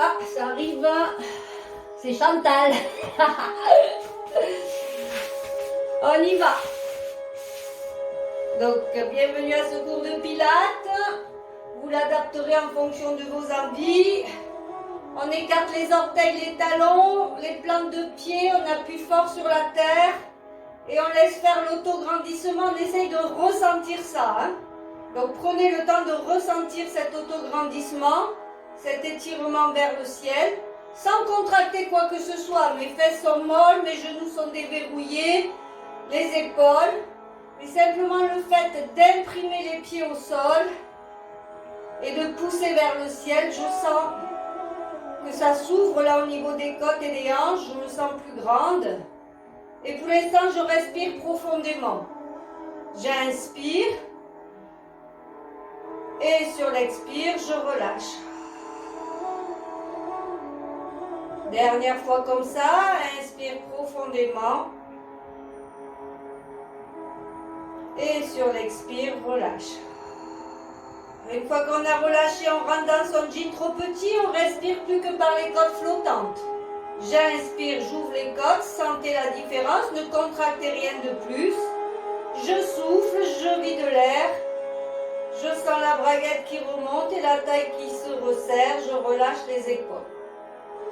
Ah, ça arrive. C'est Chantal. On y va. Donc, bienvenue à ce cours de Pilates. Vous l'adapterez en fonction de vos envies. On écarte les orteils, les talons, les plantes de pied. On appuie fort sur la terre. Et on laisse faire l'autograndissement. On essaye de ressentir ça. Hein. Donc, prenez le temps de ressentir cet autograndissement, cet étirement vers le ciel, sans contracter quoi que ce soit. Mes fesses sont molles, mes genoux sont déverrouillés, les épaules. Mais simplement le fait d'imprimer les pieds au sol et de pousser vers le ciel, je sens que ça s'ouvre là au niveau des côtes et des hanches. Je me sens plus grande. Et pour l'instant, je respire profondément. J'inspire. Et sur l'expire, je relâche. Dernière fois comme ça, inspire profondément. Et sur l'expire, relâche. Une fois qu'on a relâché, on rentre dans son jean trop petit, on respire plus que par les côtes flottantes. J'inspire, j'ouvre les côtes, sentez la différence, ne contractez rien de plus. Je souffle, je vide l'air. Je sens la braguette qui remonte et la taille qui se resserre. Je relâche les épaules.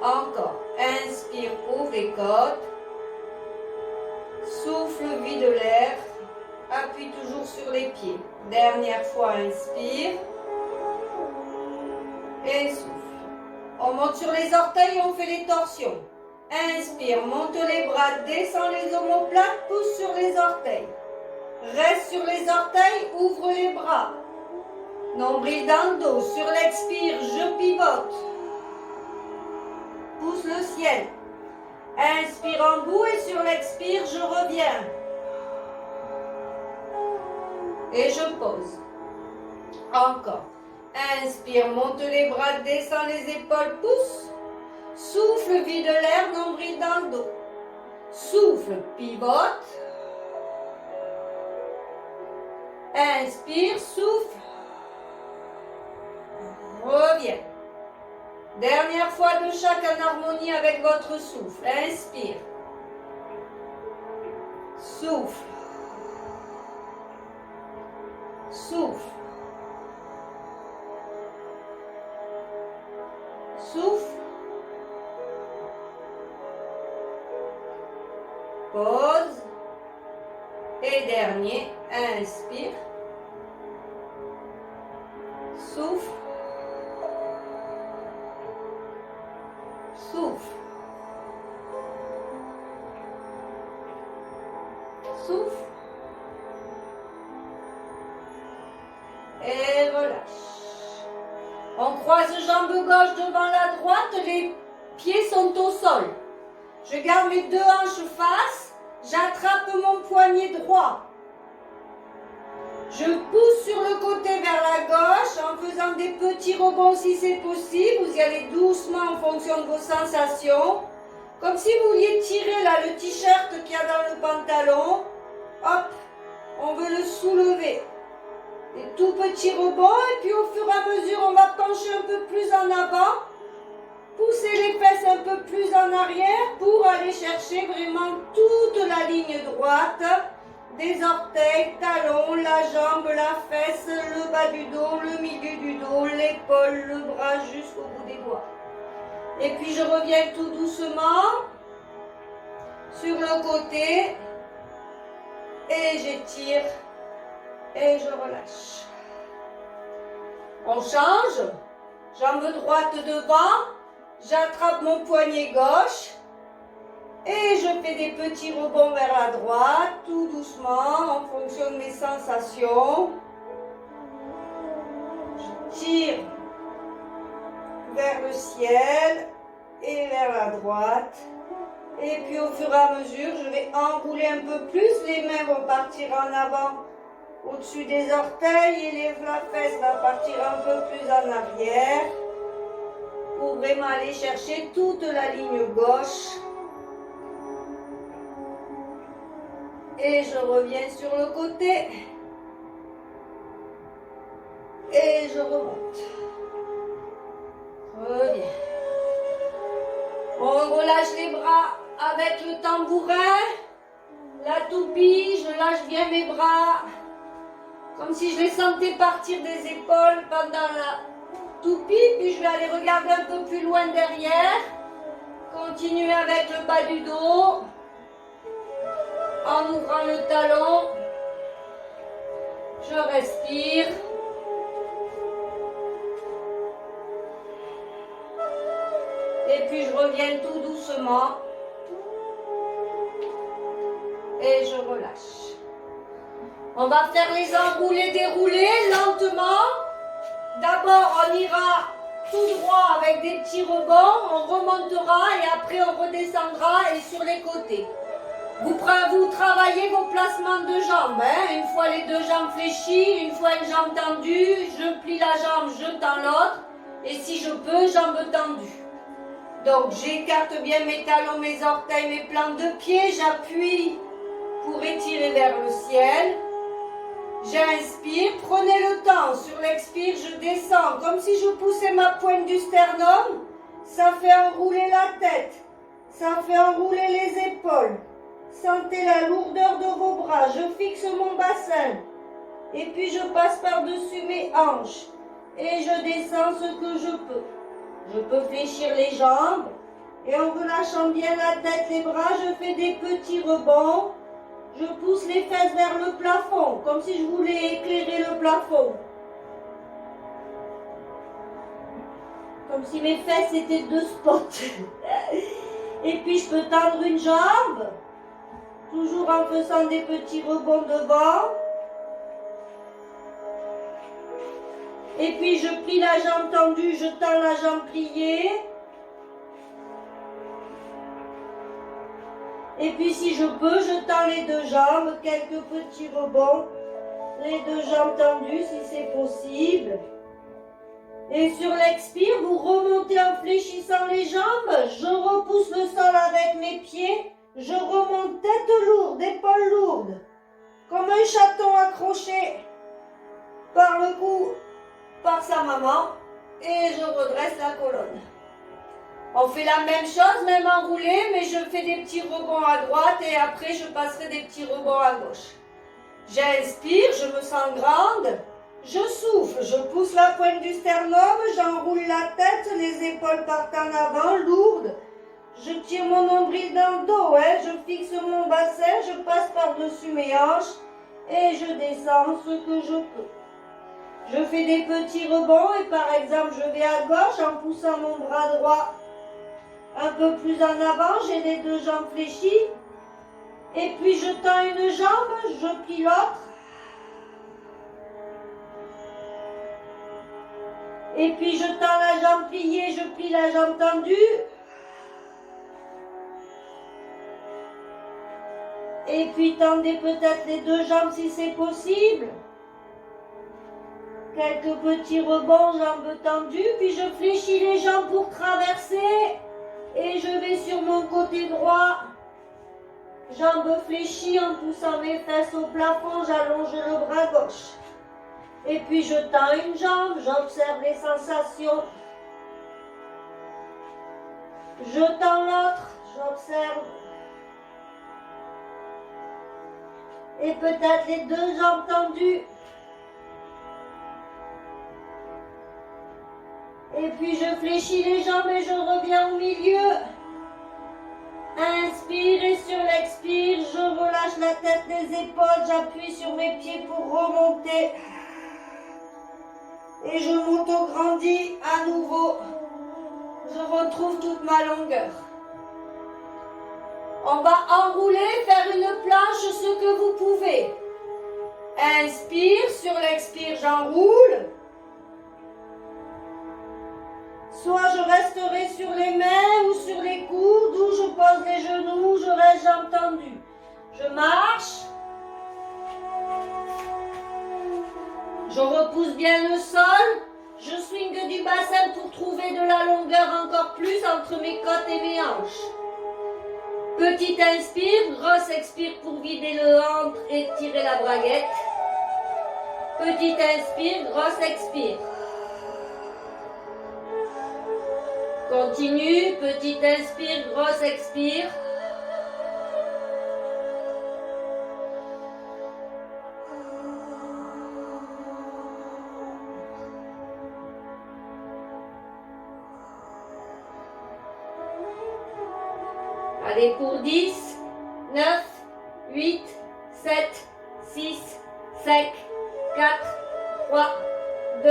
Encore. Inspire, ouvre les côtes. Souffle, vide l'air. Appuie toujours sur les pieds. Dernière fois, inspire. Et souffle. On monte sur les orteils et on fait les torsions. Inspire, monte les bras, descend les omoplates, pousse sur les orteils. Reste sur les orteils, ouvre les bras. Nombril dans le dos. Sur l'expire, je pivote. Pousse le ciel. Inspire en bout et sur l'expire, je reviens. Et je pose. Encore. Inspire, monte les bras, descend les épaules, pousse. Souffle, vide l'air, nombril dans le dos. Souffle, pivote. Inspire, souffle. Reviens. Dernière fois de chaque en harmonie avec votre souffle. Inspire. Souffle. Souffle. Souffle. Pause. Et dernier, inspire. Souffle. Souffle. Souffle. Et relâche. On croise jambe gauche devant la droite, les pieds sont au sol. Je garde mes deux hanches face, j'attrape mon poignet droit. Je pousse sur le côté vers la gauche en faisant des petits rebonds si c'est possible. Vous y allez doucement en fonction de vos sensations. Comme si vous vouliez tirer là le t-shirt qu'il y a dans le pantalon. Hop, on veut le soulever. Des tout petits rebonds et puis au fur et à mesure on va pencher un peu plus en avant. Pousser les fesses un peu plus en arrière pour aller chercher vraiment toute la ligne droite. Des orteils, talons, la jambe, la fesse, le bas du dos, le milieu du dos, l'épaule, le bras jusqu'au bout des doigts. Et puis je reviens tout doucement sur le côté et j'étire et je relâche. On change, jambe droite devant, j'attrape mon poignet gauche. Et je fais des petits rebonds vers la droite, tout doucement, en fonction de mes sensations. Je tire vers le ciel et vers la droite. Et puis au fur et à mesure, je vais enrouler un peu plus. Les mains vont partir en avant au-dessus des orteils et la fesse va partir un peu plus en arrière. Pour vraiment aller chercher toute la ligne gauche. Et je reviens sur le côté. Et je remonte. Reviens. On relâche les bras avec le tambourin. La toupie, je lâche bien mes bras. Comme si je les sentais partir des épaules pendant la toupie. Puis je vais aller regarder un peu plus loin derrière. Continuer avec le bas du dos. En ouvrant le talon. Je respire. Et puis je reviens tout doucement. Et je relâche. On va faire les enroulés, déroulés lentement. D'abord, on ira tout droit avec des petits rebonds. On remontera et après on redescendra et sur les côtés. Vous travaillez vos placements de jambes. Une fois les deux jambes fléchies, une fois une jambe tendue. Je plie la jambe, je tends l'autre. Et si je peux, jambes tendues. Donc j'écarte bien mes talons, mes orteils, mes plantes de pied. J'appuie pour étirer vers le ciel. J'inspire, prenez le temps. Sur l'expire, je descends comme si je poussais ma pointe du sternum. Ça fait enrouler la tête. Ça fait enrouler les épaules. Sentez la lourdeur de vos bras. Je fixe mon bassin. Et puis je passe par-dessus mes hanches. Et je descends ce que je peux. Je peux fléchir les jambes. Et en relâchant bien la tête, les bras, je fais des petits rebonds. Je pousse les fesses vers le plafond, comme si je voulais éclairer le plafond. Comme si mes fesses étaient deux spots. Et puis je peux tendre une jambe, toujours en faisant des petits rebonds devant. Et puis je plie la jambe tendue, je tends la jambe pliée. Et puis si je peux, je tends les deux jambes, quelques petits rebonds, les deux jambes tendues si c'est possible. Et sur l'expire, vous remontez en fléchissant les jambes, je repousse le sol avec mes pieds, je remonte tête lourde, épaules lourdes, comme un chaton accroché par le cou, par sa maman, et je redresse la colonne. On fait la même chose, même enroulé, mais je fais des petits rebonds à droite et après je passerai des petits rebonds à gauche. J'inspire, je me sens grande, je souffle, je pousse la pointe du sternum, j'enroule la tête, les épaules partent en avant, lourdes. Je tire mon nombril dans le dos, je fixe mon bassin, je passe par-dessus mes hanches et je descends ce que je peux. Je fais des petits rebonds et par exemple je vais à gauche en poussant mon bras droit un peu plus en avant, j'ai les deux jambes fléchies. Et puis je tends une jambe, je plie l'autre. Et puis je tends la jambe pliée, je plie la jambe tendue. Et puis tendez peut-être les deux jambes si c'est possible. Quelques petits rebonds, jambes tendues. Puis je fléchis les jambes pour traverser. Et je vais sur mon côté droit, jambes fléchies en poussant mes fesses au plafond, j'allonge le bras gauche. Et puis je tends une jambe, j'observe les sensations. Je tends l'autre, j'observe. Et peut-être les deux jambes tendues. Et puis je fléchis les jambes et je reviens au milieu. Inspire et sur l'expire, je relâche la tête, les épaules, j'appuie sur mes pieds pour remonter. Et je m'auto-grandis à nouveau. Je retrouve toute ma longueur. On va enrouler, faire une planche, ce que vous pouvez. Inspire, sur l'expire, j'enroule. Soit je resterai sur les mains ou sur les coudes, ou je pose les genoux, je reste jambes tendues. Je marche. Je repousse bien le sol. Je swing du bassin pour trouver de la longueur encore plus entre mes côtes et mes hanches. Petite inspire, grosse expire pour vider le ventre et tirer la braguette. Petite inspire, grosse expire. Continue, petit inspire, grosse expire. Allez, pour 10, 9, 8, 7, 6, 5, 4, 3, 2,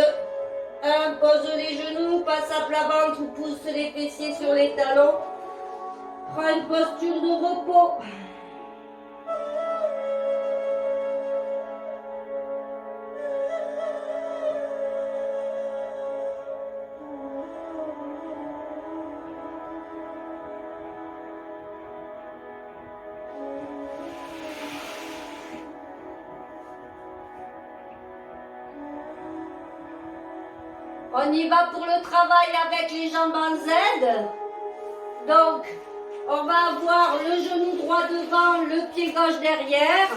1. Pose les genoux, passe à plat ventre ou pousse les fessiers sur les talons. Prends une posture de repos. On y va pour le travail avec les jambes en Z. Donc, on va avoir le genou droit devant, le pied gauche derrière.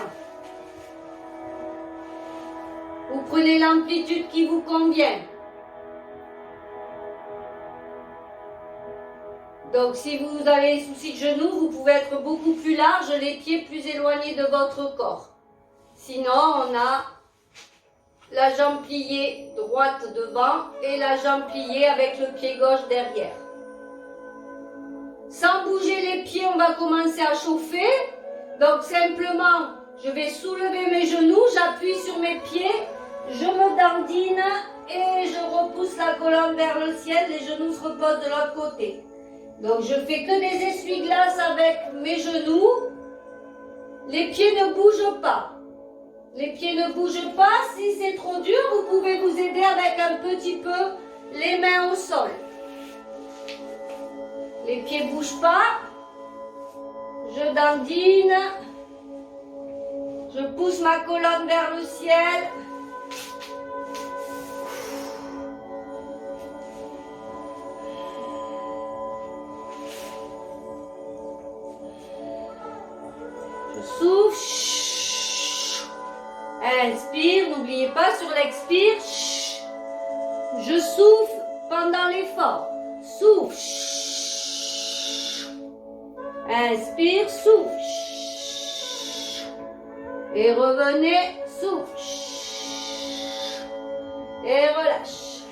Vous prenez l'amplitude qui vous convient. Donc, si vous avez des soucis de genoux, vous pouvez être beaucoup plus large, les pieds plus éloignés de votre corps. Sinon, on a la jambe pliée droite devant et la jambe pliée avec le pied gauche derrière. Sans bouger les pieds, on va commencer à chauffer. Donc simplement, je vais soulever mes genoux, j'appuie sur mes pieds, je me dandine et je repousse la colonne vers le ciel, les genoux se reposent de l'autre côté. Donc je fais que des essuie-glaces avec mes genoux. Les pieds ne bougent pas. Les pieds ne bougent pas. Si c'est trop dur, vous pouvez vous aider avec un petit peu les mains au sol. Les pieds ne bougent pas. Je dandine. Je pousse ma colonne vers le ciel. Je souffle. Inspire, n'oubliez pas sur l'expire. Je souffle pendant l'effort. Souffle. Inspire, souffle. Et revenez, souffle. Et relâche.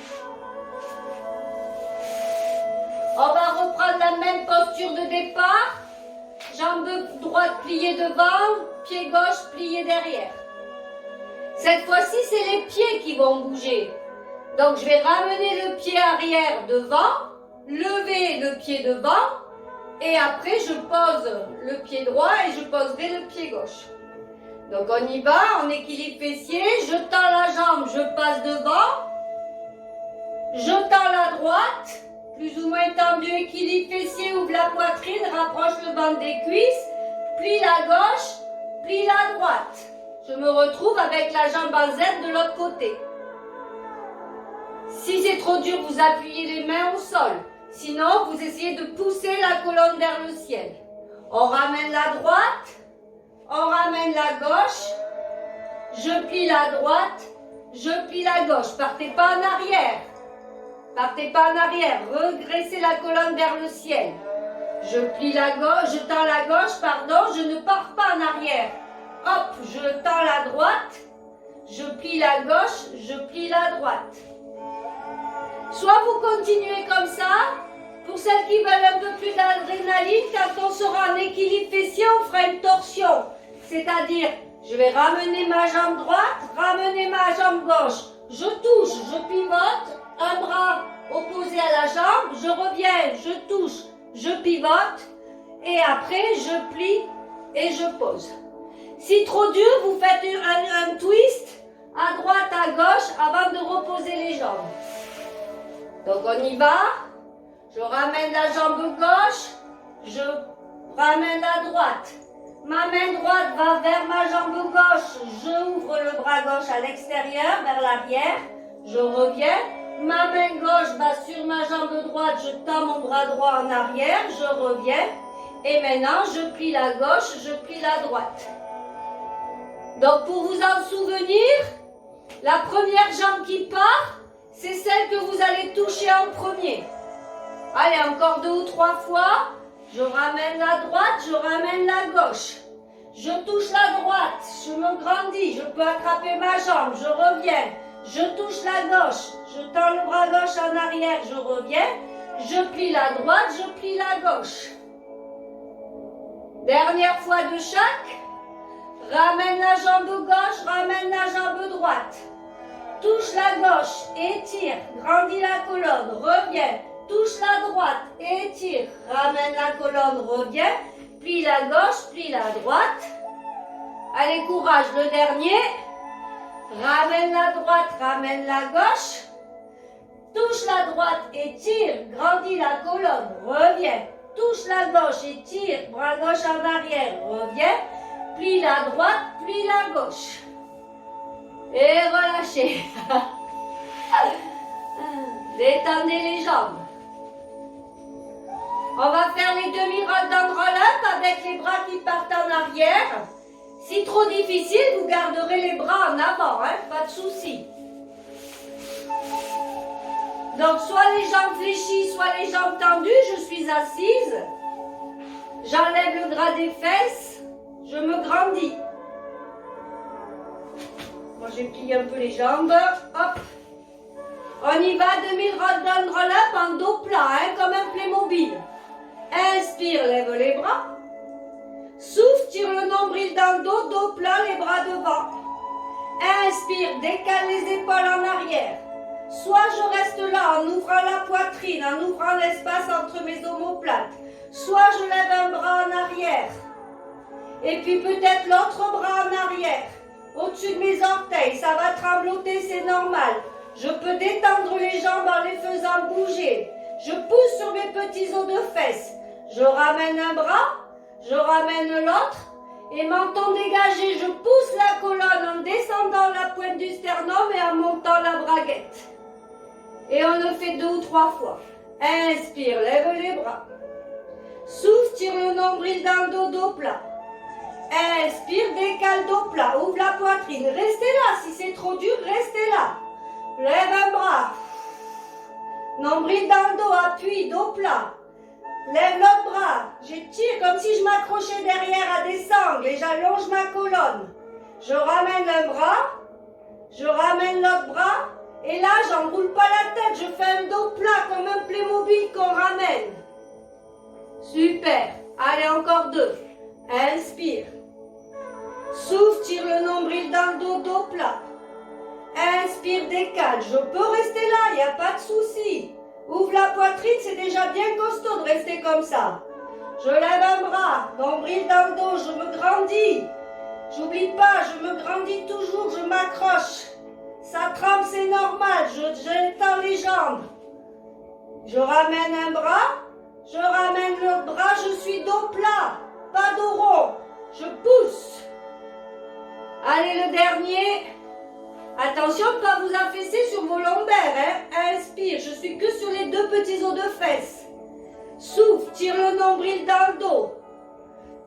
On va reprendre la même posture de départ. Jambe droite pliée devant, pied gauche plié derrière. Cette fois-ci, c'est les pieds qui vont bouger. Donc, je vais ramener le pied arrière devant, lever le pied devant, et après, je pose le pied droit et je poserai le pied gauche. Donc, on y va, on équilibre fessier, je tends la jambe, je passe devant, je tends la droite, plus ou moins tendu, équilibre fessier, ouvre la poitrine, rapproche le ventre des cuisses, plie la gauche, plie la droite. Je me retrouve avec la jambe en Z de l'autre côté. Si c'est trop dur, vous appuyez les mains au sol. Sinon, vous essayez de pousser la colonne vers le ciel. On ramène la droite, on ramène la gauche, je plie la droite, je plie la gauche. Partez pas en arrière. Partez pas en arrière. Regressez la colonne vers le ciel. Je plie la gauche, je tends la gauche, pardon, je ne pars pas en arrière. Hop, je tends la droite, je plie la gauche, je plie la droite. Soit vous continuez comme ça, pour celles qui veulent un peu plus d'adrénaline, quand on sera en équilibre fessier, on fera une torsion. C'est-à-dire, je vais ramener ma jambe droite, ramener ma jambe gauche. Je touche, je pivote, un bras opposé à la jambe, je reviens, je touche, je pivote, et après je plie et je pose. Si trop dur, vous faites un twist à droite, à gauche avant de reposer les jambes. Donc on y va. Je ramène la jambe gauche, je ramène la droite. Ma main droite va vers ma jambe gauche, j'ouvre le bras gauche à l'extérieur, vers l'arrière, je reviens. Ma main gauche va sur ma jambe droite, je tends mon bras droit en arrière, je reviens. Et maintenant, je plie la gauche, je plie la droite. Donc pour vous en souvenir, la première jambe qui part, c'est celle que vous allez toucher en premier. Allez, encore 2 ou 3 fois. Je ramène la droite, je ramène la gauche. Je touche la droite, je me grandis, je peux attraper ma jambe, je reviens. Je touche la gauche, je tends le bras gauche en arrière, je reviens. Je plie la droite, je plie la gauche. Dernière fois de chaque. Ramène la jambe gauche, ramène la jambe droite. Touche la gauche, étire, grandis la colonne, reviens. Touche la droite, étire, ramène la colonne, reviens. Plie la gauche, plie la droite. Allez, courage, le dernier. Ramène la droite, ramène la gauche. Touche la droite, étire, grandis la colonne, reviens. Touche la gauche, étire, bras gauche en arrière, reviens. Plie la droite, plie la gauche. Et relâchez. Détendez les jambes. On va faire les demi-rolls down roll-up avec les bras qui partent en arrière. Si trop difficile, vous garderez les bras en avant, hein, pas de souci. Donc, soit les jambes fléchies, soit les jambes tendues. Je suis assise. J'enlève le gras des fesses. Je me grandis. Moi, j'ai plié un peu les jambes. Hop. On y va, demi-roll down roll-up en dos plat, hein, comme un Playmobil. Inspire, lève les bras. Souffle, tire le nombril dans le dos, dos plat, les bras devant. Inspire, décale les épaules en arrière. Soit je reste là en ouvrant la poitrine, en ouvrant l'espace entre mes omoplates. Soit je lève un bras en arrière. Et puis peut-être l'autre bras en arrière. Au-dessus de mes orteils, ça va trembloter, c'est normal. Je peux détendre les jambes en les faisant bouger. Je pousse sur mes petits os de fesses. Je ramène un bras, je ramène l'autre. Et menton dégagé, je pousse la colonne en descendant la pointe du sternum et en montant la braguette. Et on le fait 2 ou 3 fois. Inspire, lève les bras. Souffle, tire le nombril dans le dos, dos plat. Inspire, décale, dos plat. Ouvre la poitrine. Restez là. Si c'est trop dur, restez là. Lève un bras. Nombril dans le dos, appuie, dos plat. Lève l'autre bras. J'étire comme si je m'accrochais derrière à des sangles et j'allonge ma colonne. Je ramène un bras. Je ramène l'autre bras. Et là, j'enroule pas la tête. Je fais un dos plat comme un Playmobil qu'on ramène. Super. Allez, encore 2. Inspire. Souffle, tire le nombril dans le dos, dos plat. Inspire, décale. Je peux rester là, il n'y a pas de souci. Ouvre la poitrine, c'est déjà bien costaud de rester comme ça. Je lève un bras, nombril dans le dos, je me grandis. J'oublie pas, je me grandis toujours, je m'accroche. Ça tremble, c'est normal, j'étends les jambes. Je ramène un bras, je ramène l'autre bras, je suis dos plat, pas dos rond. Je pousse. Allez, le dernier. Attention de ne pas vous affaisser sur vos lombaires. Hein. Inspire, je suis que sur les 2 petits os de fesses. Souffle, tire le nombril dans le dos.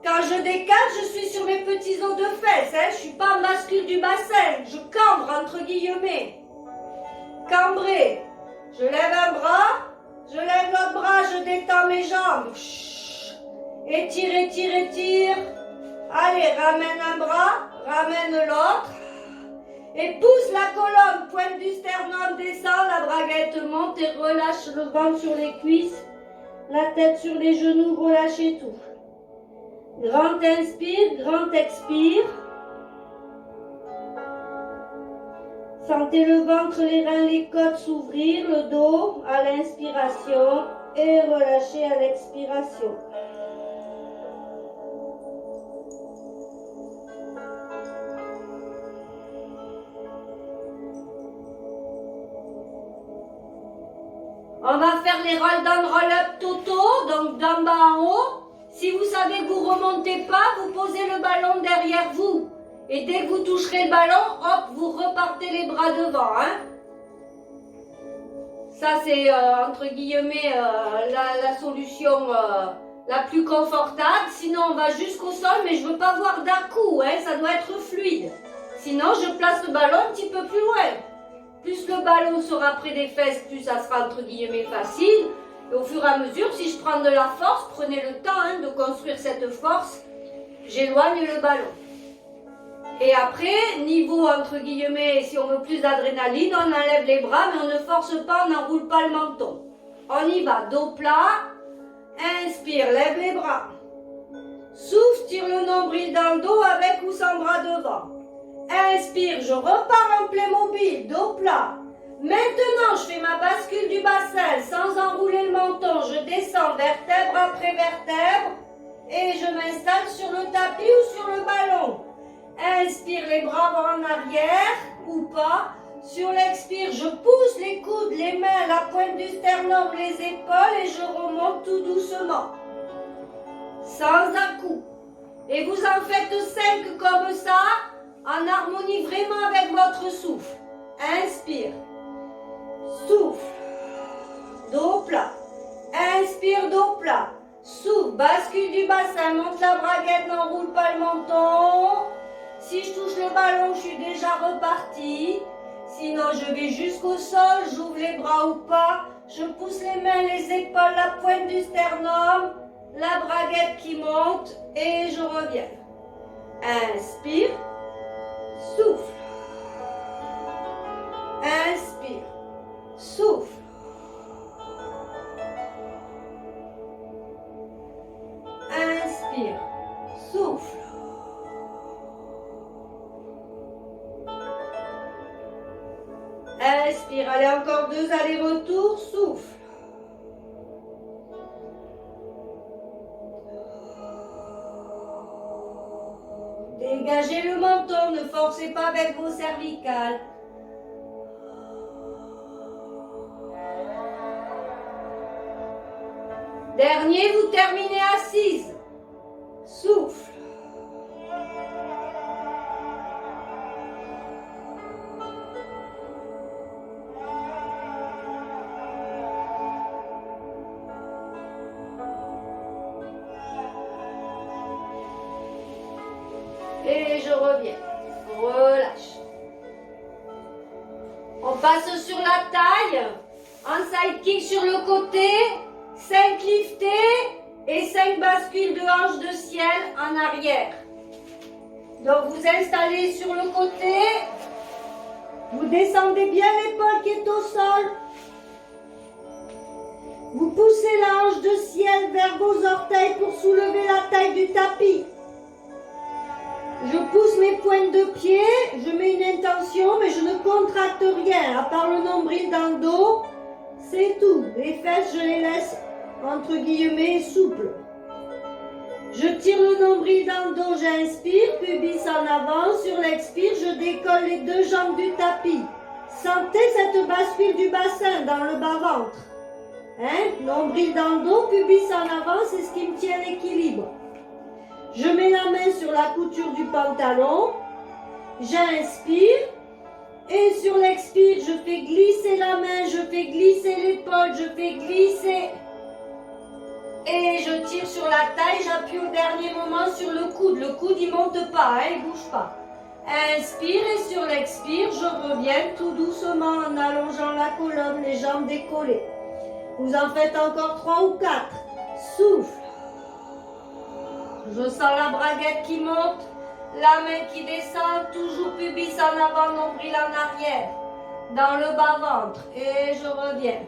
Quand je décale, je suis sur mes petits os de fesses. Hein. Je ne suis pas en bascule du bassin. Je cambre entre guillemets. Cambré. Je lève un bras. Je lève l'autre bras. Je détends mes jambes. Chut. Étire, étire, étire. Allez, ramène un bras. Ramène l'autre. Et pousse la colonne. Pointe du sternum descend. La braguette monte et relâche le ventre sur les cuisses. La tête sur les genoux. Relâchez tout. Grand inspire, grand expire. Sentez le ventre, les reins, les côtes s'ouvrir, le dos à l'inspiration et relâchez à l'expiration. On va faire les roll down, roll up totaux, donc d'en bas en haut. Si vous savez que vous ne remontez pas, vous posez le ballon derrière vous. Et dès que vous toucherez le ballon, hop, vous repartez les bras devant. Hein. Ça, c'est entre guillemets la solution la plus confortable. Sinon, on va jusqu'au sol, mais je ne veux pas voir d'à-coup. Hein, ça doit être fluide. Sinon, je place le ballon un petit peu plus loin. Plus le ballon sera près des fesses, plus ça sera entre guillemets facile. Et au fur et à mesure, si je prends de la force, prenez le temps de construire cette force, j'éloigne le ballon. Et après, niveau entre guillemets, si on veut plus d'adrénaline, on enlève les bras, mais on ne force pas, on n'enroule pas le menton. On y va, dos plat, inspire, lève les bras. Souffle, tire le nombril dans le dos avec ou sans bras devant. Inspire, je repars en Playmobil, dos plat. Maintenant, je fais ma bascule du bassin sans enrouler le menton. Je descends vertèbre après vertèbre et je m'installe sur le tapis ou sur le ballon. Inspire, les bras vont en arrière ou pas. Sur l'expire, je pousse les coudes, les mains, la pointe du sternum, les épaules et je remonte tout doucement. Sans à-coups. Et vous en faites 5 comme ça, en harmonie vraiment avec votre souffle. Inspire. Souffle. Dos plat. Inspire, dos plat. Souffle. Bascule du bassin. Monte la braguette, n'enroule pas le menton. Si je touche le ballon, je suis déjà reparti. Sinon, je vais jusqu'au sol. J'ouvre les bras ou pas. Je pousse les mains, les épaules, la pointe du sternum. La braguette qui monte. Et je reviens. Inspire. Souffle. Inspire. Souffle. Inspire. Souffle. Inspire. Allez, encore 2 allers-retours. Souffle. Dégagez le menton. Ne forcez pas avec vos cervicales. Dernier, vous terminez assise. Souffle. Et je reviens. Relâche. On passe sur la taille. Un sidekick sur le côté. 5 liftés et 5 bascules de hanches de ciel en arrière. Donc vous installez sur le côté. Vous descendez bien l'épaule qui est au sol. Vous poussez la hanche de ciel vers vos orteils pour soulever la taille du tapis. Je pousse mes pointes de pied, je mets une intention, mais je ne contracte rien, à part le nombril dans le dos. C'est tout. Les fesses, je les laisse, entre guillemets, souples. Je tire le nombril dans le dos, j'inspire, pubis en avant. Sur l'expire, je décolle les 2 jambes du tapis. Sentez cette bascule du bassin dans le bas-ventre. Nombril dans le dos, pubis en avant, c'est ce qui me tient l'équilibre. Je mets la main sur la couture du pantalon. J'inspire. Et sur l'expire, je fais glisser la main, je fais glisser l'épaule, je fais glisser. Et je tire sur la taille, j'appuie au dernier moment sur le coude. Le coude, il ne monte pas, il ne bouge pas. Inspire et sur l'expire, je reviens tout doucement en allongeant la colonne, les jambes décollées. Vous en faites encore 3 ou 4. Souffle. Je sens la braguette qui monte. La main qui descend, toujours pubis en avant, nombril en arrière, dans le bas-ventre. Et je reviens.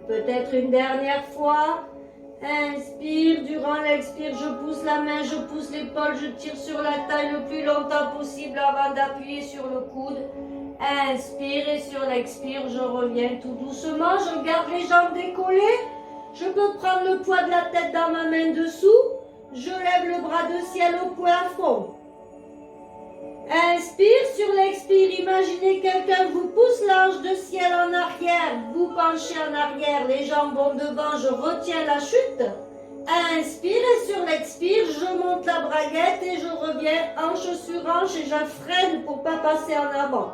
Peut-être une dernière fois. Inspire, durant l'expire, je pousse la main, je pousse l'épaule, je tire sur la taille le plus longtemps possible avant d'appuyer sur le coude. Inspire et sur l'expire, je reviens tout doucement. Je garde les jambes décollées. Je peux prendre le poids de la tête dans ma main dessous. Je lève le bras de ciel au plafond. Inspire, sur l'expire, imaginez quelqu'un vous pousse l'ange de ciel en arrière, vous penchez en arrière, les jambes vont devant, je retiens la chute Inspire et sur l'expire, je monte la braguette et je reviens hanche sur hanche et je freine pour ne pas passer en avant.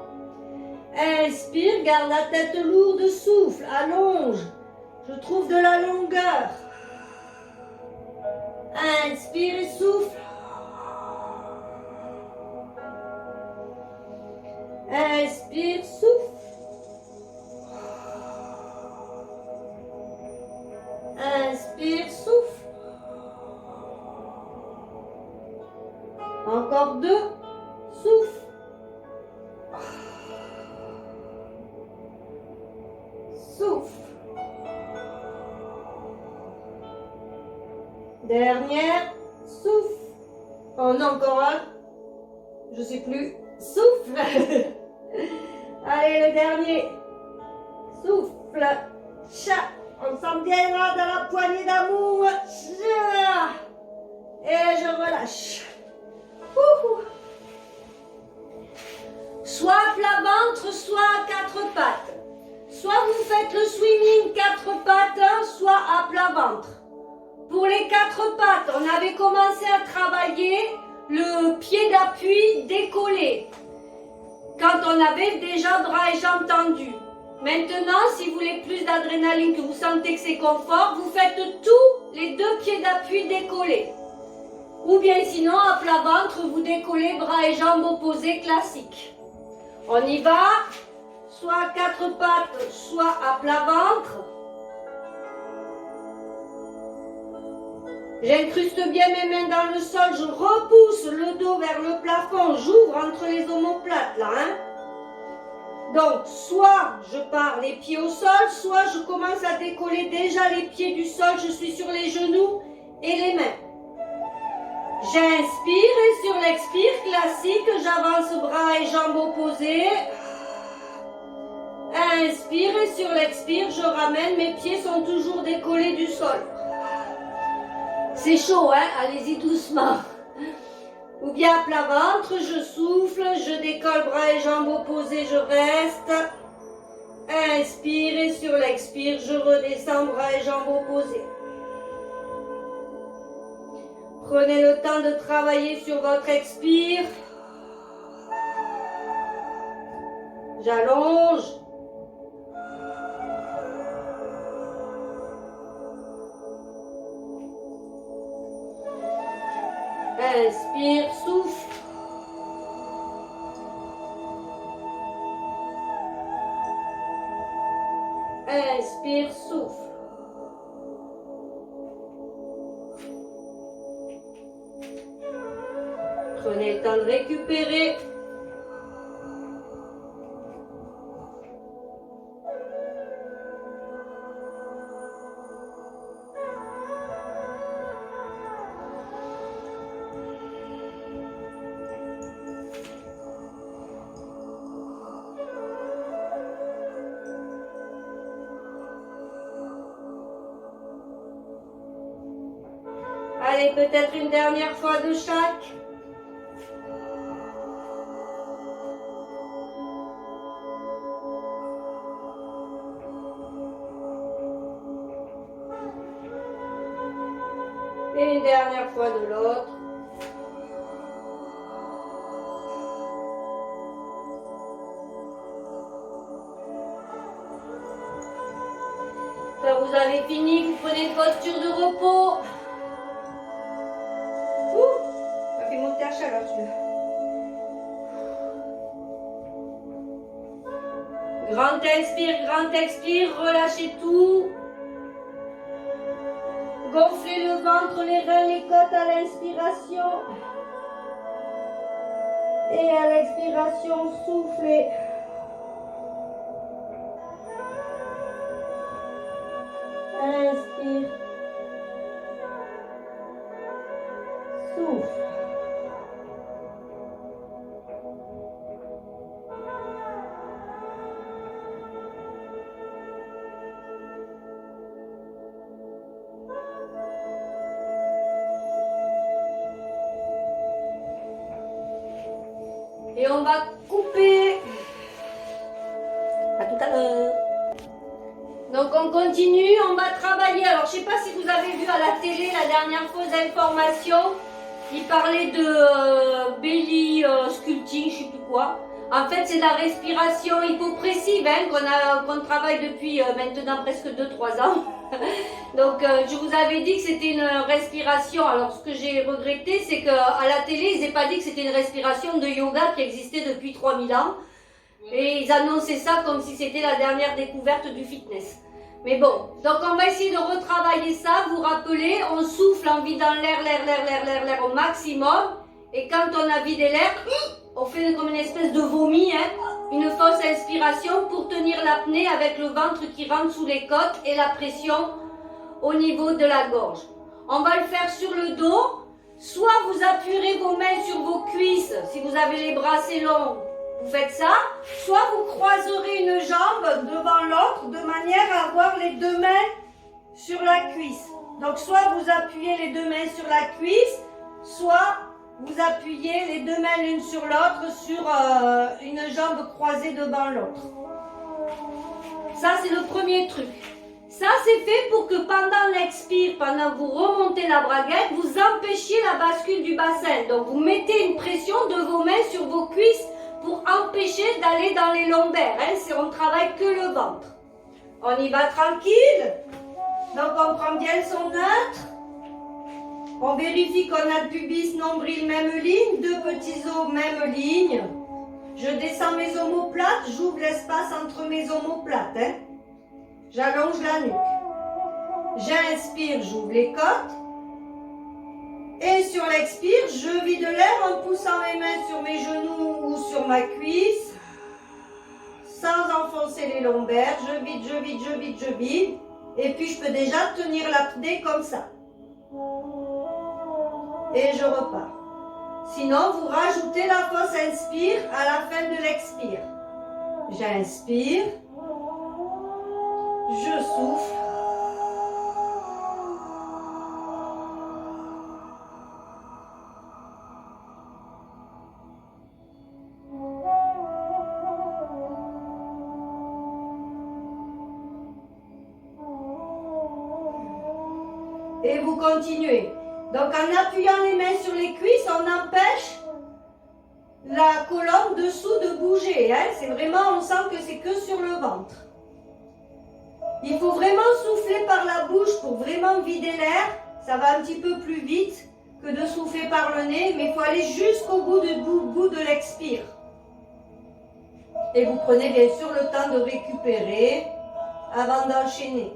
Inspire, garde la tête lourde, souffle, allonge. Je trouve de la longueur. Inspire et souffle. Inspire, souffle. Inspire, souffle. Encore 2, souffle. Souffle. Dernière, souffle. Oh non, encore un. Je sais plus. Souffle. Allez, le dernier. Souffle. Chat. On sent bien là dans la poignée d'amour. Et je relâche. Soit à plat ventre, soit à 4 pattes. Soit vous faites le swimming 4 pattes, soit à plat ventre. Pour les 4 pattes, on avait commencé à travailler le pied d'appui décollé. Quand on avait déjà bras et jambes tendus. Maintenant, si vous voulez plus d'adrénaline, que vous sentez que c'est confort, vous faites tous les 2 pieds d'appui décollés. Ou bien sinon, à plat ventre, vous décollez bras et jambes opposés classiques. On y va, soit à 4 pattes, soit à plat ventre. J'incruste bien mes mains dans le sol, je repousse le dos vers le plafond, j'ouvre entre les omoplates là. Donc, soit je pars les pieds au sol, soit je commence à décoller déjà les pieds du sol, je suis sur les genoux et les mains. J'inspire et sur l'expire classique, j'avance bras et jambes opposés. Inspire et sur l'expire, je ramène, mes pieds sont toujours décollés du sol. C'est chaud, hein? Allez-y doucement. Ou bien à plat ventre, je souffle, je décolle bras et jambes opposés, je reste. Inspire et sur l'expire, je redescends bras et jambes opposés. Prenez le temps de travailler sur votre expire. J'allonge. Inspire, souffle. Inspire, souffle. Prenez le temps de récupérer. Allez, peut-être une dernière fois de chaque. Et une dernière fois de l'autre. Quand vous avez fini, vous prenez une posture de repos. Ça fait monter la chaleur celui-là. Grand expire, relâchez tout. Gonflez le ventre, les reins, les côtes à l'inspiration. Et à l'expiration, soufflez. Inspire. Souffle. Et on va couper. À tout à l'heure. Donc on continue, on va travailler. Alors je ne sais pas si vous avez vu à la télé la dernière fausse information. Il parlait de belly sculpting, je ne sais plus quoi. En fait, c'est la respiration hypopressive qu'on travaille depuis maintenant presque 2-3 ans. Donc, je vous avais dit que c'était une respiration. Alors, ce que j'ai regretté, c'est qu'à la télé, ils n'aient pas dit que c'était une respiration de yoga qui existait depuis 3000 ans. Et ils annonçaient ça comme si c'était la dernière découverte du fitness. Mais bon, donc on va essayer de retravailler ça. Vous rappelez, on souffle en vidant l'air au maximum. Et quand on a vidé l'air, on fait comme une espèce de vomi, une fausse inspiration pour tenir l'apnée avec le ventre qui rentre sous les côtes et la pression au niveau de la gorge. On va le faire sur le dos. Soit vous appuierez vos mains sur vos cuisses, si vous avez les bras assez longs, vous faites ça. Soit vous croiserez une jambe devant l'autre de manière à avoir les deux mains sur la cuisse. Donc soit vous appuyez les deux mains sur la cuisse, soit vous appuyez les deux mains l'une sur l'autre sur une jambe croisée devant l'autre. Ça, c'est le premier truc. Ça, c'est fait pour que pendant l'expire, pendant que vous remontez la braguette, vous empêchiez la bascule du bassin. Donc, vous mettez une pression de vos mains sur vos cuisses pour empêcher d'aller dans les lombaires. On ne travaille que le ventre. On y va tranquille. Donc, on prend bien son neutre. On vérifie qu'on a le pubis, nombril, même ligne, deux petits os, même ligne. Je descends mes omoplates, j'ouvre l'espace entre mes omoplates. J'allonge la nuque. J'inspire, j'ouvre les côtes. Et sur l'expire, je vide l'air en poussant mes mains sur mes genoux ou sur ma cuisse. Sans enfoncer les lombaires. Je vide, je vide, je vide, je vide. Et puis je peux déjà tenir l'apnée comme ça. Et je repars. Sinon, vous rajoutez la fausse inspire à la fin de l'expire. J'inspire. Je souffle. Et vous continuez. Donc en appuyant les mains sur les cuisses, on empêche la colonne dessous de bouger. C'est vraiment, on sent que c'est que sur le ventre. Il faut vraiment souffler par la bouche pour vraiment vider l'air. Ça va un petit peu plus vite que de souffler par le nez, mais il faut aller jusqu'au bout de l'expire. Et vous prenez bien sûr le temps de récupérer avant d'enchaîner.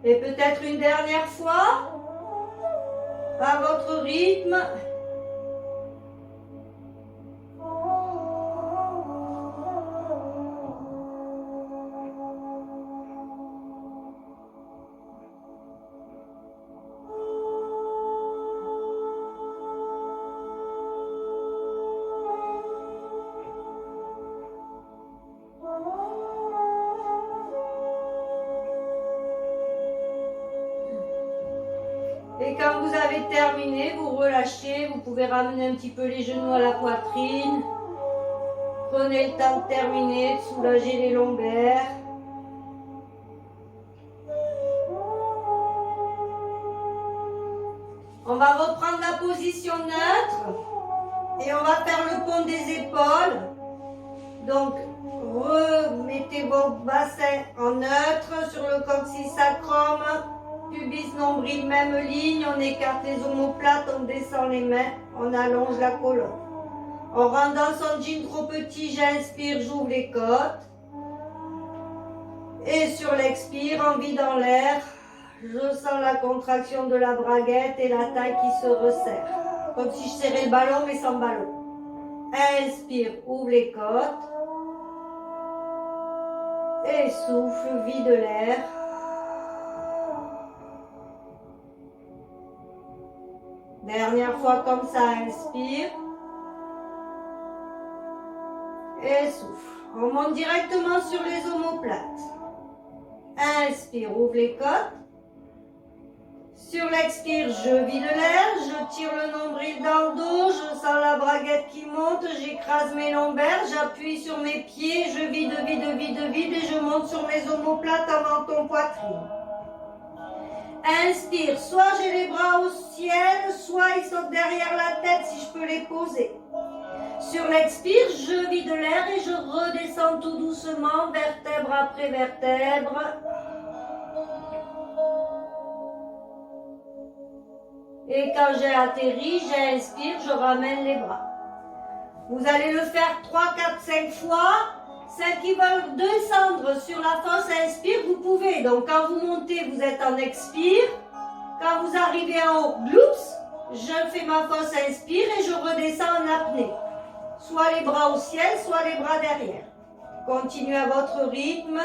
Et peut-être une dernière fois, à votre rythme. Et quand vous avez terminé, vous relâchez, vous pouvez ramener un petit peu les genoux à la poitrine. Prenez le temps de terminer, de soulager les lombaires. On va reprendre la position neutre et on va faire le pont des épaules. Donc, remettez vos bassins en neutre sur le coccyx sacrum. pubis, nombril, même ligne. On écarte les omoplates, on descend les mains, on allonge la colonne. En rendant son jean trop petit, j'inspire, j'ouvre les côtes. Et sur l'expire, en vidant l'air, je sens la contraction de la braguette et la taille qui se resserre. Comme si je serrais le ballon, mais sans ballon. Inspire, ouvre les côtes. Et souffle, vide l'air. Dernière fois comme ça, inspire. Et souffle. On monte directement sur les omoplates. Inspire, ouvre les côtes. Sur l'expire, je vide l'air, je tire le nombril dans le dos, je sens la braguette qui monte, j'écrase mes lombaires, j'appuie sur mes pieds, je vide, vide, vide, vide et je monte sur mes omoplates en menton poitrine. Inspire, soit j'ai les bras au ciel, soit ils sont derrière la tête si je peux les poser. Sur l'expire, je vide l'air et je redescends tout doucement, vertèbre après vertèbre. Et quand j'ai atterri, j'inspire, je ramène les bras. Vous allez le faire 3, 4, 5 fois. Celles qui veulent descendre sur la fosse inspire, vous pouvez. Donc quand vous montez, vous êtes en expire. Quand vous arrivez en haut, gloops, je fais ma fosse inspire et je redescends en apnée. Soit les bras au ciel, soit les bras derrière. Continuez à votre rythme.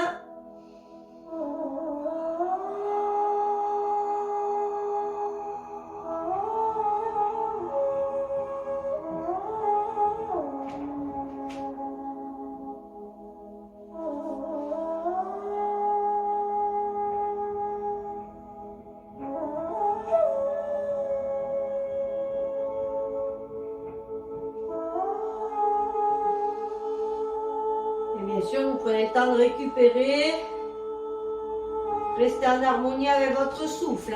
Bien sûr, vous prenez le temps de récupérer. Restez en harmonie avec votre souffle.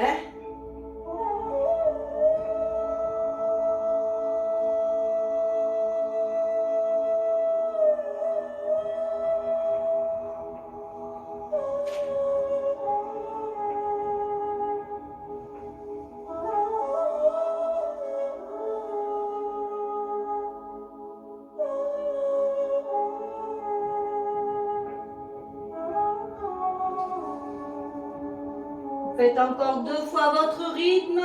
Faites encore 2 fois votre rythme.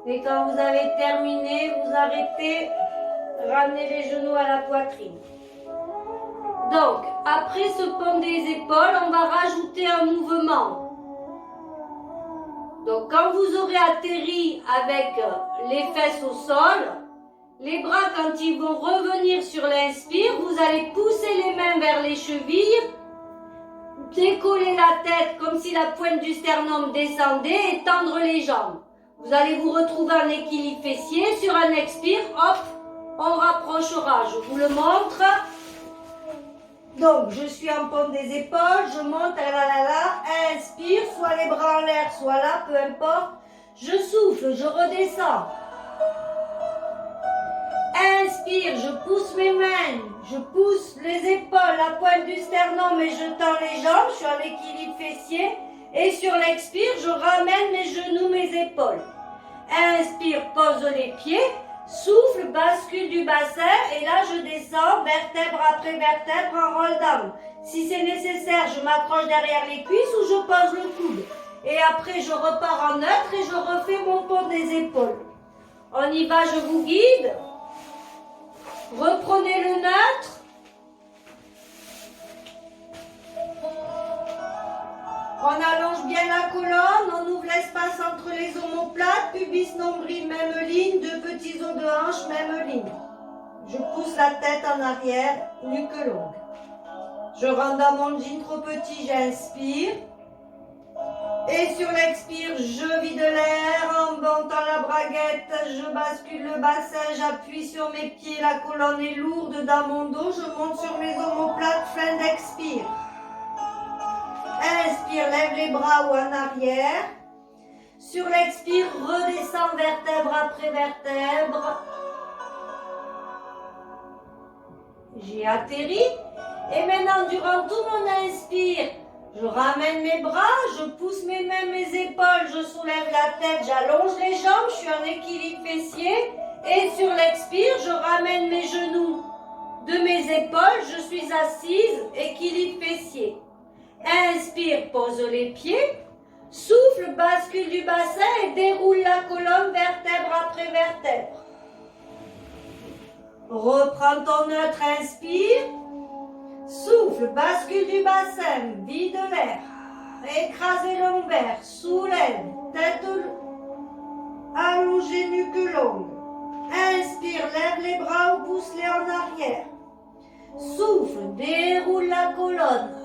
Et quand vous avez terminé, vous arrêtez. Ramenez les genoux à la poitrine. Donc, après ce pont des épaules, on va rajouter un mouvement. Donc, quand vous aurez atterri avec les fesses au sol, les bras, quand ils vont revenir sur l'inspire, vous allez pousser les mains vers les chevilles, décoller la tête comme si la pointe du sternum descendait et tendre les jambes. Vous allez vous retrouver en équilibre fessier. Sur un expire, hop, on rapprochera, je vous le montre. Donc, je suis en paume des épaules, je monte, inspire, soit les bras en l'air, soit là, peu importe. Je souffle, je redescends. Inspire, je pousse mes mains, je pousse les épaules, la pointe du sternum et je tends les jambes, je suis en équilibre fessier. Et sur l'expire, je ramène mes genoux, mes épaules. Inspire, pose les pieds. Souffle, bascule du bassin et là je descends vertèbre après vertèbre en roll down. Si c'est nécessaire, je m'accroche derrière les cuisses ou je pose le coude. Et après je repars en neutre et je refais mon pont des épaules. On y va, je vous guide. Reprenez le neutre. On allonge bien la colonne, on ouvre l'espace entre les omoplates, pubis, nombril, même ligne, 2 petits os de hanche, même ligne. Je pousse la tête en arrière, nuque longue. Je rentre dans mon jean trop petit, j'inspire. Et sur l'expire, je vide l'air en montant la braguette, je bascule le bassin, j'appuie sur mes pieds, la colonne est lourde dans mon dos, je monte sur mes omoplates, fin d'expire. Inspire, lève les bras ou en arrière. Sur l'expire, redescends vertèbre après vertèbre. J'ai atterri. Et maintenant, durant tout mon inspire, je ramène mes bras, je pousse mes mains, mes épaules, je soulève la tête, j'allonge les jambes, je suis en équilibre fessier. Et sur l'expire, je ramène mes genoux de mes épaules, je suis assise, équilibre fessier. Inspire, pose les pieds. Souffle, bascule du bassin et déroule la colonne vertèbre après vertèbre. Reprends ton neutre, inspire. Souffle, bascule du bassin, vide l'air. Écrasez lombaire, soulève, tête allongée, nuque longue. Inspire, lève les bras ou pousse-les en arrière. Souffle, déroule la colonne.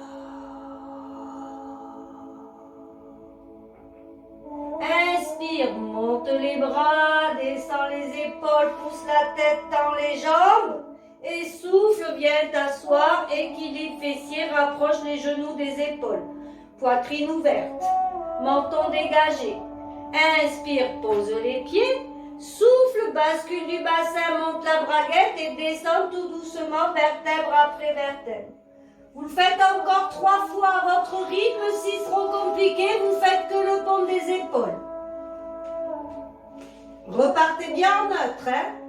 Inspire, monte les bras, descends les épaules, pousse la tête, tends les jambes. Et souffle, viens t'asseoir, équilibre fessier, rapproche les genoux des épaules. Poitrine ouverte, menton dégagé. Inspire, pose les pieds. Souffle, bascule du bassin, monte la braguette et descend tout doucement, vertèbre après vertèbre. Vous le faites encore 3 fois à votre rythme. Si c'est trop compliqué, vous faites que le pont des épaules. Repartez bien en neutre, hein?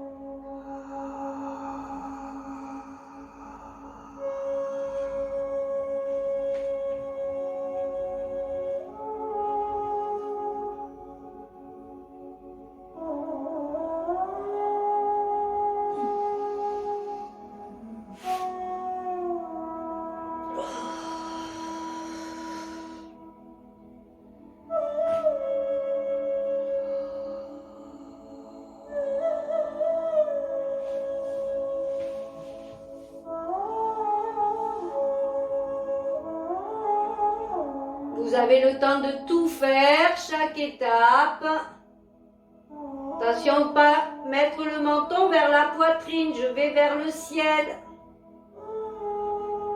Vous avez le temps de tout faire, chaque étape. Attention, pas mettre le menton vers la poitrine, je vais vers le ciel.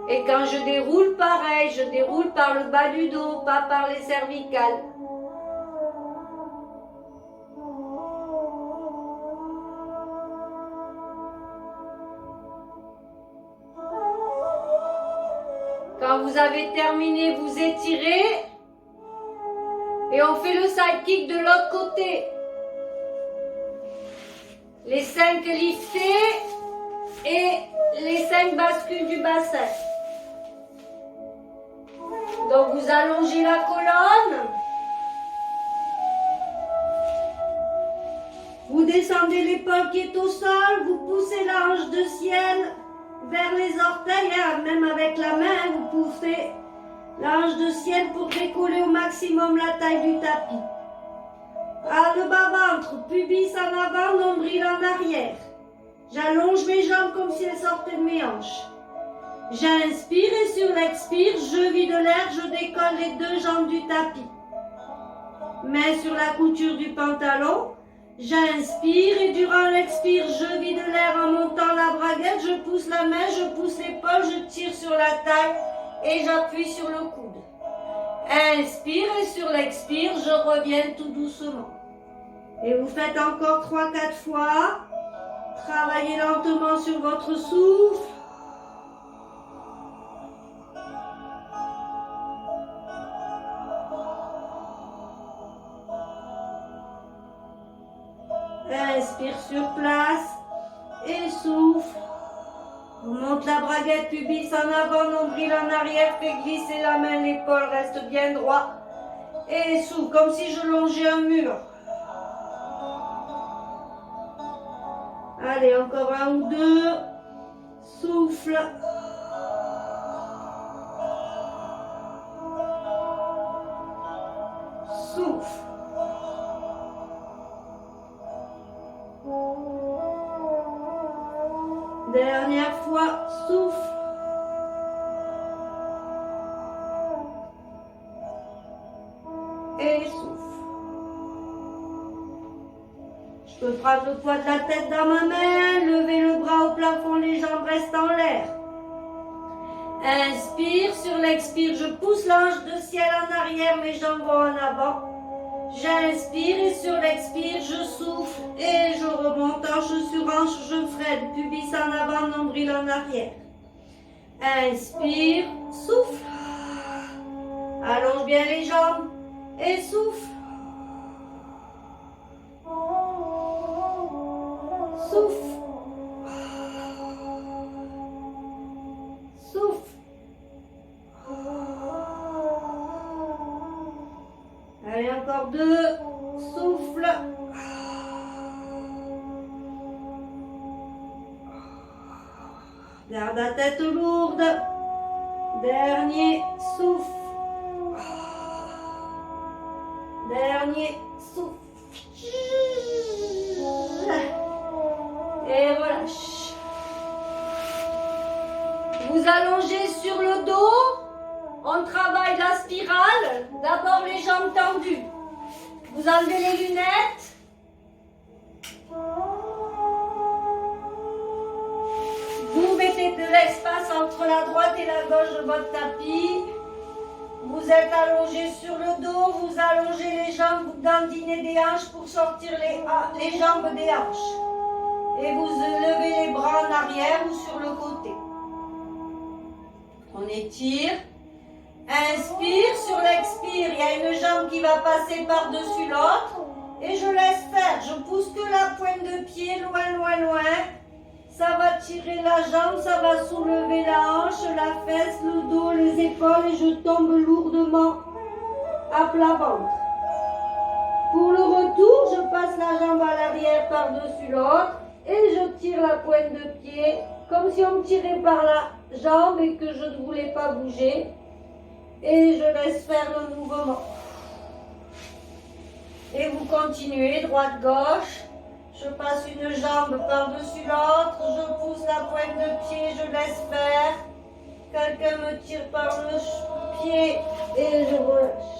Et quand je déroule, pareil, je déroule par le bas du dos, pas par les cervicales. Quand vous avez terminé, vous étirez et on fait le side kick de l'autre côté. Les 5 liftés et les 5 bascules du bassin. Donc vous allongez la colonne. Vous descendez l'épaule qui est au sol, vous poussez la hanche de ciel vers les orteils, hein, même avec la main, vous poussez la hanche de ciel pour décoller au maximum la taille du tapis. Ah, le bas-ventre, pubis en avant, nombril en arrière. J'allonge mes jambes comme si elles sortaient de mes hanches. J'inspire et sur l'expire, je vide l'air, je décolle les 2 jambes du tapis. Main sur la couture du pantalon. J'inspire et durant l'expire, je vide l'air en montant la braguette, je pousse la main, je pousse l'épaule, je tire sur la taille et j'appuie sur le coude. Inspire et sur l'expire, je reviens tout doucement. Et vous faites encore 3-4 fois. Travaillez lentement sur votre souffle. Inspire sur place et souffle. On monte la braguette, pubis en avant, nombril en arrière, fait glisser la main, l'épaule reste bien droit. Et souffle, comme si je longeais un mur. Allez, encore 1 ou 2. Souffle. Souffle. Dernière fois, souffle. Je peux prendre le poids de la tête dans ma main, lever le bras au plafond, les jambes restent en l'air. Inspire, sur l'expire, je pousse l'ange de ciel en arrière, mes jambes vont en avant. J'inspire et sur l'expire, je souffle et je remonte hanche sur hanche, je freine, pubis en avant, nombril en arrière. Inspire, souffle. Allonge bien les jambes et souffle. Souffle. Souffle. Allez, encore 2. Souffle. Garde la tête lourde. Dernier souffle. Dernier souffle. Et relâche. Vous allongez sur le dos. On travaille la spirale. D'abord les jambes tendues. Vous enlevez les lunettes. Vous mettez de l'espace entre la droite et la gauche de votre tapis. Vous êtes allongé sur le dos, vous allongez les jambes, vous dandinez des hanches pour sortir les jambes des hanches. Et vous levez les bras en arrière ou sur le côté. On étire. Inspire, sur l'expire, il y a une jambe qui va passer par-dessus l'autre. Et je laisse faire, je pousse que la pointe de pied, loin, loin, loin. Ça va tirer la jambe, ça va soulever la hanche, la fesse, le dos, les épaules et je tombe lourdement à plat ventre. Pour le retour, je passe la jambe à l'arrière par-dessus l'autre et je tire la pointe de pied comme si on me tirait par la jambe et que je ne voulais pas bouger. Et je laisse faire le mouvement. Et vous continuez, droite-gauche. Je passe une jambe par-dessus l'autre, je pousse la pointe de pied, je laisse faire. Quelqu'un me tire par le pied et je relâche.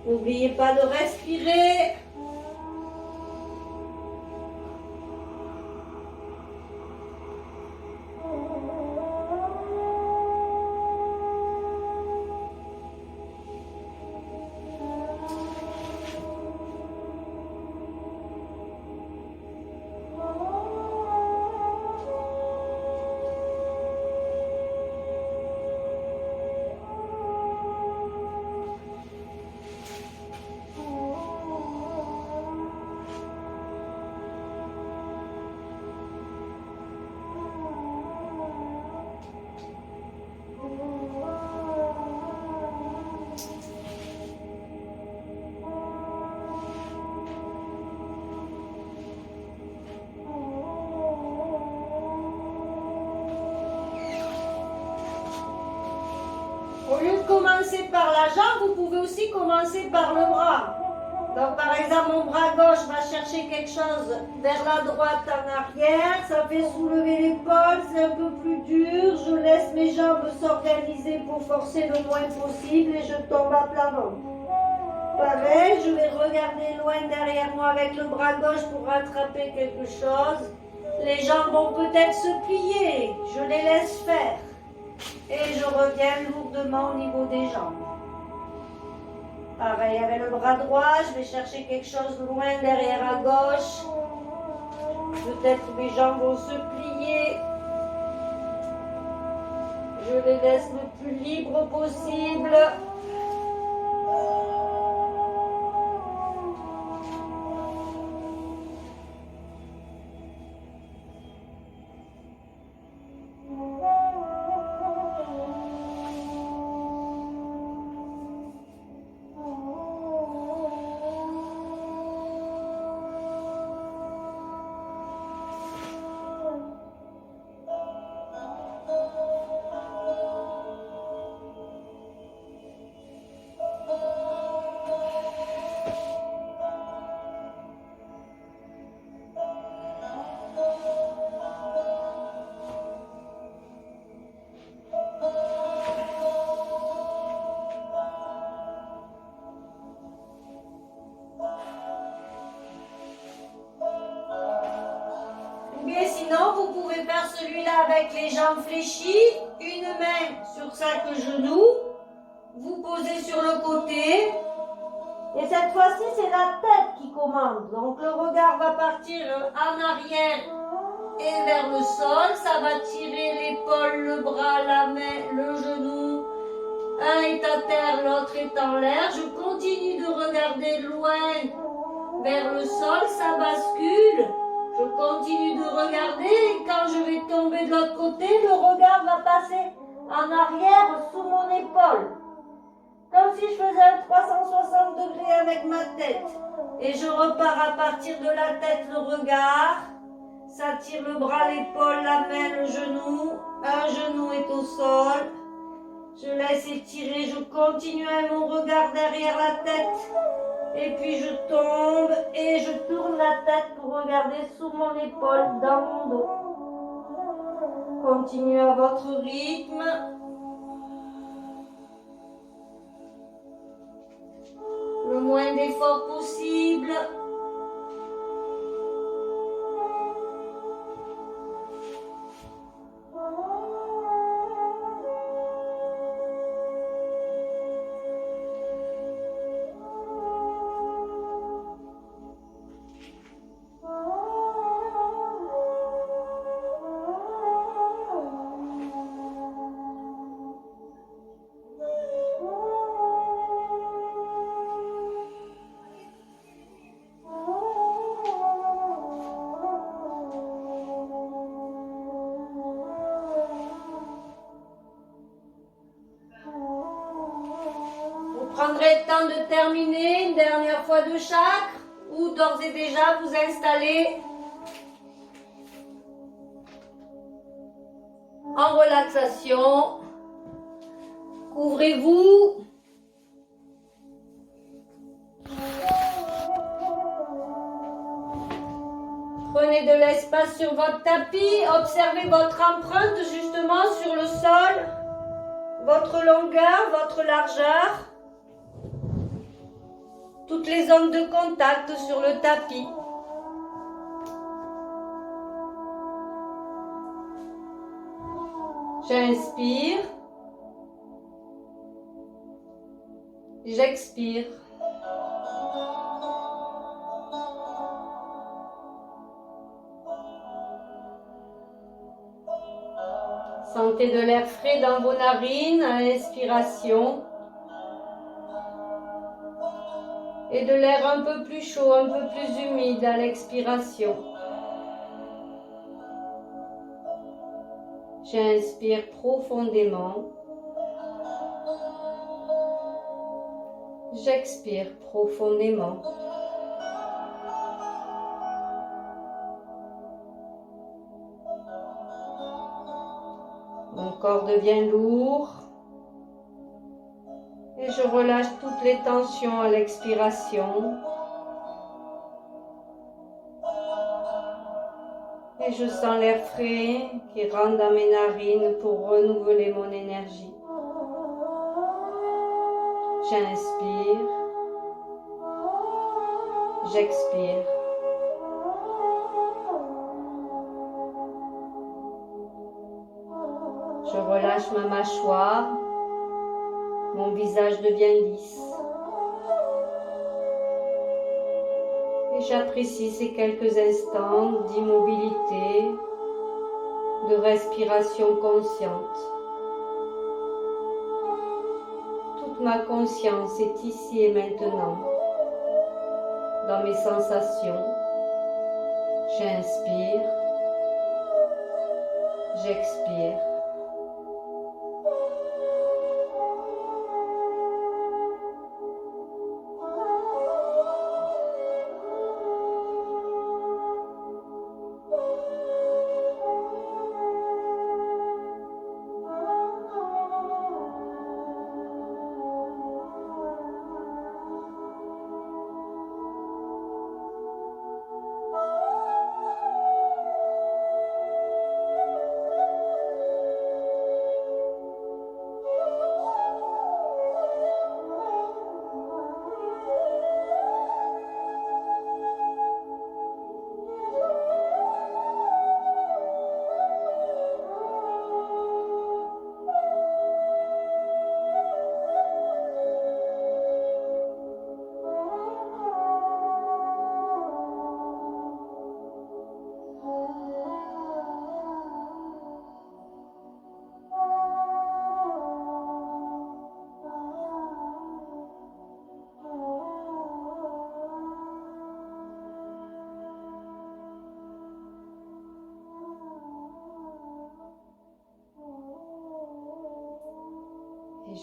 N'oubliez pas de respirer. Au lieu de commencer par la jambe, vous pouvez aussi commencer par le bras. Donc par exemple, mon bras gauche va chercher quelque chose vers la droite en arrière, ça fait soulever l'épaule, c'est un peu plus dur, je laisse mes jambes s'organiser pour forcer le moins possible et je tombe à plat ventre. Pareil, je vais regarder loin derrière moi avec le bras gauche pour rattraper quelque chose. Les jambes vont peut-être se plier, je les laisse faire. Et je reviens lourdement au niveau des jambes. Pareil, avec le bras droit, je vais chercher quelque chose loin derrière à gauche. Peut-être que mes jambes vont se plier. Je les laisse le plus libre possible. avec les jambes fléchies, une main sur chaque genou. Vous posez sur le côté. Et cette fois-ci, c'est la tête qui commande. Donc le regard va partir en arrière et vers le sol. Ça va tirer l'épaule, le bras, la main, le genou. Un est à terre, l'autre est en l'air. Je continue de regarder loin vers le sol. Ça bascule. Je continue de regarder. Et quand je vais tomber de l'autre côté, le regard va passer en arrière sous mon épaule. Comme si je faisais un 360 degrés avec ma tête. Et je repars à partir de la tête, le regard. Ça tire le bras, l'épaule, la main, le genou. Un genou est au sol. Je laisse étirer, je continue à mon regard derrière la tête. Et puis je tombe et je tourne la tête pour regarder sous mon épaule, dans mon dos. Continuez à votre rythme. Le moins d'efforts possible. Prendrez le temps de terminer une dernière fois de chaque ou d'ores et déjà vous installer en relaxation. Couvrez-vous. Prenez de l'espace sur votre tapis. Observez votre empreinte justement sur le sol, votre longueur, votre largeur. Toutes les zones de contact sur le tapis. J'inspire. J'expire. Sentez de l'air frais dans vos narines à l'inspiration. Et de l'air un peu plus chaud, un peu plus humide à l'expiration. J'inspire profondément. J'expire profondément. Mon corps devient lourd. Et je relâche toutes les tensions à l'expiration. Et je sens l'air frais qui rentre dans mes narines pour renouveler mon énergie. J'inspire. J'expire. Je relâche ma mâchoire. Mon visage devient lisse. Et j'apprécie ces quelques instants d'immobilité, de respiration consciente. Toute ma conscience est ici et maintenant, dans mes sensations. J'inspire, j'expire.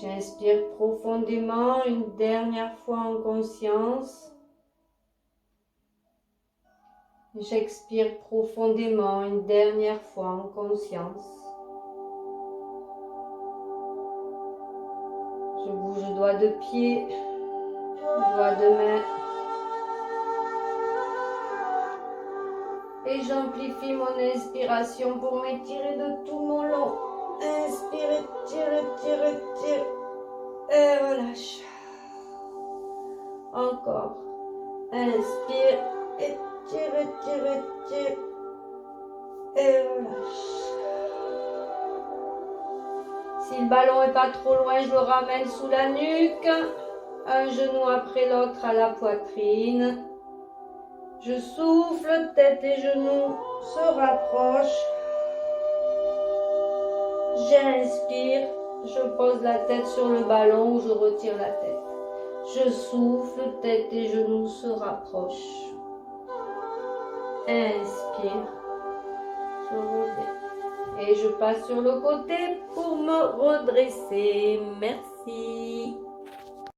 J'inspire profondément une dernière fois en conscience. J'expire profondément une dernière fois en conscience. Je bouge doigt de pied, doigt de main. Et j'amplifie mon inspiration pour m'étirer de tout mon long. Inspire, étire, étire, étire. Et relâche. Encore. Inspire, étire, étire, étire. Et relâche. Si le ballon n'est pas trop loin, je le ramène sous la nuque. Un genou après l'autre à la poitrine. Je souffle, tête et genoux se rapprochent. J'inspire, je pose la tête sur le ballon ou je retire la tête. Je souffle, tête et genoux se rapprochent. Inspire, je reviens. Et je passe sur le côté pour me redresser. Merci.